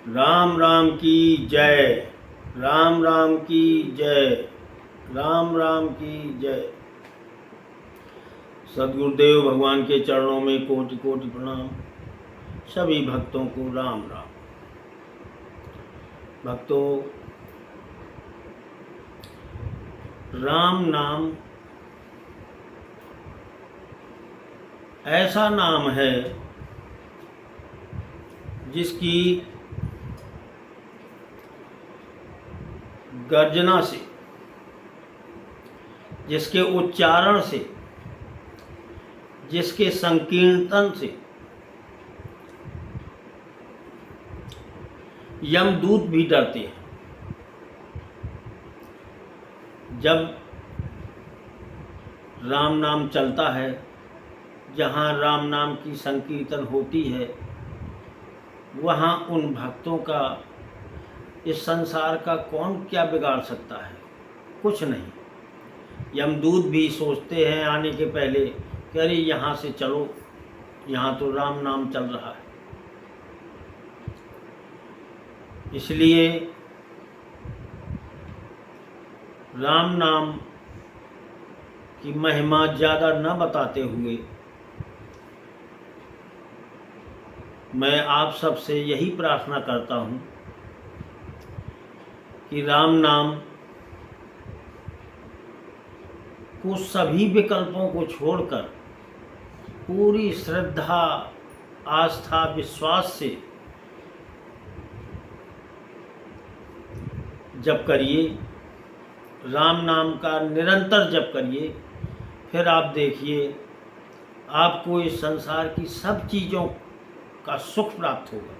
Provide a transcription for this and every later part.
राम राम की जय। राम राम की जय। राम राम की जय। सद्गुरुदेव भगवान के चरणों में कोटि कोटि प्रणाम। सभी भक्तों को राम राम। भक्तों, राम नाम ऐसा नाम है जिसकी गर्जना से, जिसके उच्चारण से, जिसके संकीर्तन से यमदूत भी डरते हैं। जब राम नाम चलता है, जहाँ राम नाम की संकीर्तन होती है, वहाँ उन भक्तों का, इस संसार का कौन क्या बिगाड़ सकता है? कुछ नहीं। यमदूत भी सोचते हैं आने के पहले कि अरे यहाँ से चलो, यहाँ तो राम नाम चल रहा है। इसलिए राम नाम की महिमा ज़्यादा न बताते हुए मैं आप सबसे यही प्रार्थना करता हूँ कि राम नाम को सभी विकल्पों को छोड़कर पूरी श्रद्धा, आस्था, विश्वास से जप करिए। राम नाम का निरंतर जप करिए। फिर आप देखिए, आपको इस संसार की सब चीज़ों का सुख प्राप्त होगा।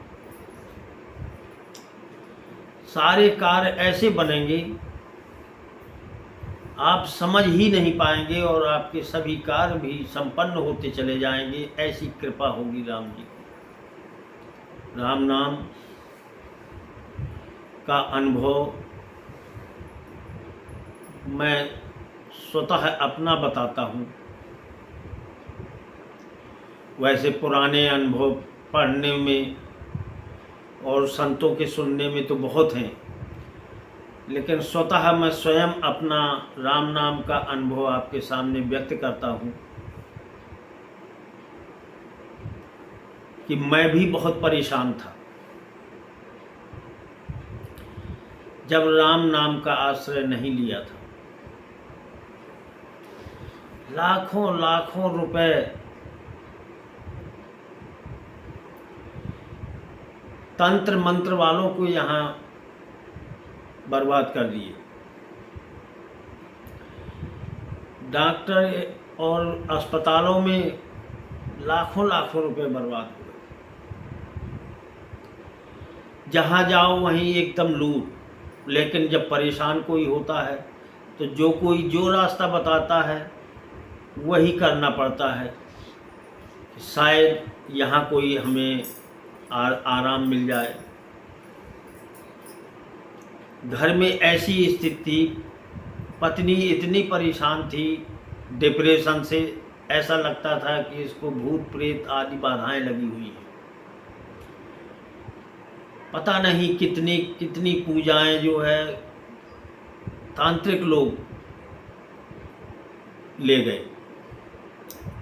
सारे कार्य ऐसे बनेंगे, आप समझ ही नहीं पाएंगे और आपके सभी कार्य भी संपन्न होते चले जाएंगे। ऐसी कृपा होगी राम जी की। राम नाम का अनुभव मैं स्वतः अपना बताता हूँ। वैसे पुराने अनुभव पढ़ने में और संतों के सुनने में तो बहुत हैं, लेकिन स्वतः मैं स्वयं अपना राम नाम का अनुभव आपके सामने व्यक्त करता हूँ कि मैं भी बहुत परेशान था जब राम नाम का आश्रय नहीं लिया था। लाखों लाखों रुपए तंत्र मंत्र वालों को यहाँ बर्बाद कर दिए। डॉक्टर और अस्पतालों में लाखों लाखों रुपए बर्बाद हुए। जहाँ जाओ वहीं एकदम लूट। लेकिन जब परेशान कोई होता है तो जो कोई जो रास्ता बताता है वही करना पड़ता है। शायद यहाँ कोई हमें आराम मिल जाए। घर में ऐसी स्थिति, पत्नी इतनी परेशान थी डिप्रेशन से, ऐसा लगता था कि इसको भूत प्रेत आदि बाधाएं लगी हुई हैं। पता नहीं कितनी कितनी पूजाएं जो है तांत्रिक लोग ले गए,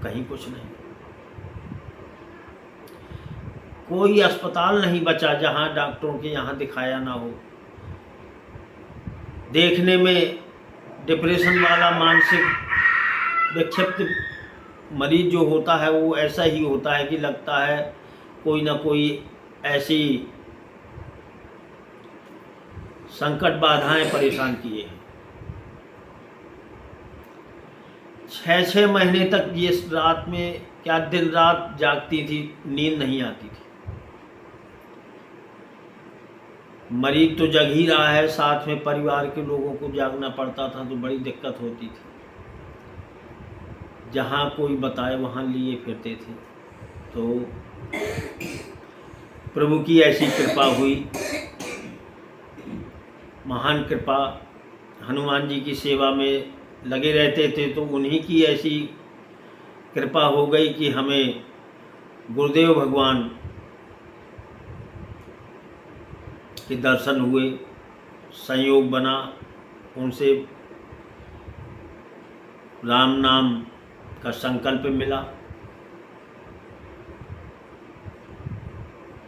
कहीं कुछ नहीं। कोई अस्पताल नहीं बचा जहां डॉक्टरों के यहाँ दिखाया ना हो। देखने में डिप्रेशन वाला मानसिक विक्षिप्त मरीज जो होता है वो ऐसा ही होता है कि लगता है कोई ना कोई ऐसी संकट बाधाएं परेशान किए हैं। 6-6 महीने तक ये रात में क्या दिन रात जागती थी, नींद नहीं आती थी। मरीज तो जग ही रहा है, साथ में परिवार के लोगों को जागना पड़ता था, तो बड़ी दिक्कत होती थी। जहाँ कोई बताए वहाँ लिए फिरते थे। तो प्रभु की ऐसी कृपा हुई, महान कृपा। हनुमान जी की सेवा में लगे रहते थे तो उन्हीं की ऐसी कृपा हो गई कि हमें गुरुदेव भगवान के दर्शन हुए, संयोग बना, उनसे राम नाम का संकल्प मिला।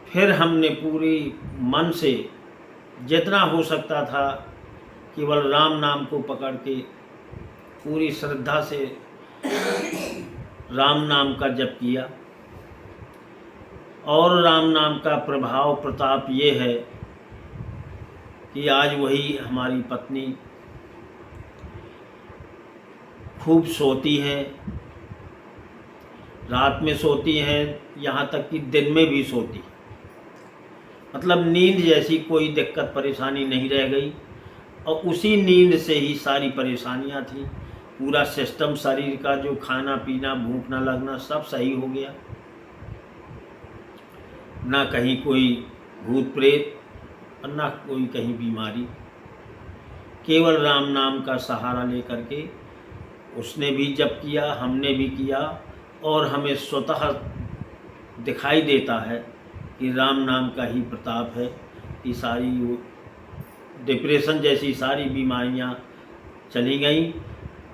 फिर हमने पूरी मन से जितना हो सकता था केवल राम नाम को पकड़ के पूरी श्रद्धा से राम नाम का जप किया। और राम नाम का प्रभाव प्रताप ये है कि आज वही हमारी पत्नी खूब सोती हैं, रात में सोती हैं, यहाँ तक कि दिन में भी सोती। मतलब नींद जैसी कोई दिक्कत परेशानी नहीं रह गई, और उसी नींद से ही सारी परेशानियाँ थी। पूरा सिस्टम शरीर का, जो खाना पीना, भूख न लगना, सब सही हो गया। ना कहीं कोई भूत प्रेत और ना कोई कहीं बीमारी। केवल राम नाम का सहारा लेकर के उसने भी जप किया, हमने भी किया, और हमें स्वतः दिखाई देता है कि राम नाम का ही प्रताप है कि सारी डिप्रेशन जैसी सारी बीमारियां चली गई।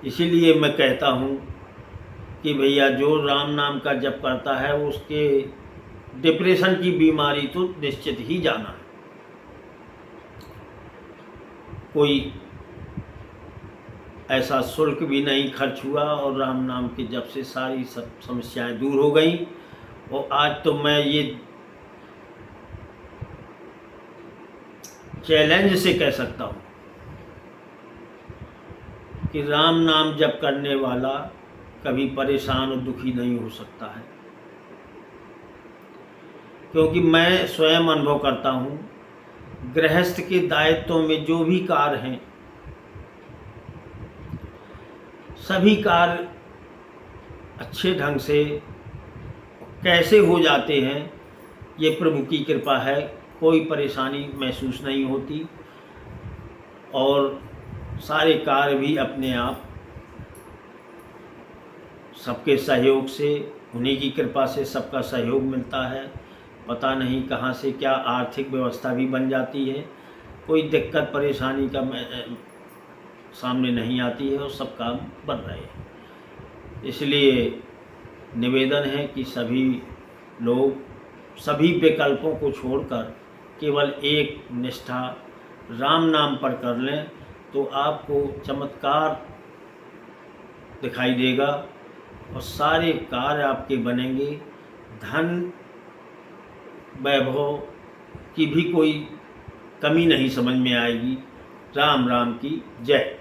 इसीलिए मैं कहता हूँ कि भैया जो राम नाम का जप करता है उसके डिप्रेशन की बीमारी तो निश्चित ही जाना है। कोई ऐसा शुल्क भी नहीं खर्च हुआ और राम नाम के जप से सारी सब समस्याएं दूर हो गई। और आज तो मैं ये चैलेंज से कह सकता हूँ कि राम नाम जप करने वाला कभी परेशान और दुखी नहीं हो सकता है। क्योंकि मैं स्वयं अनुभव करता हूँ, गृहस्थ के दायित्व में जो भी कार्य हैं, सभी कार्य अच्छे ढंग से कैसे हो जाते हैं, ये प्रभु की कृपा है। कोई परेशानी महसूस नहीं होती और सारे कार्य भी अपने आप सबके सहयोग से, उन्हीं की कृपा से सबका सहयोग मिलता है। पता नहीं कहाँ से क्या आर्थिक व्यवस्था भी बन जाती है, कोई दिक्कत परेशानी का सामने नहीं आती है और सब काम बन रहे हैं। इसलिए निवेदन है कि सभी लोग सभी विकल्पों को छोड़कर केवल एक निष्ठा राम नाम पर कर लें, तो आपको चमत्कार दिखाई देगा और सारे कार्य आपके बनेंगे। धन वैभव की भी कोई कमी नहीं समझ में आएगी। राम राम की जय।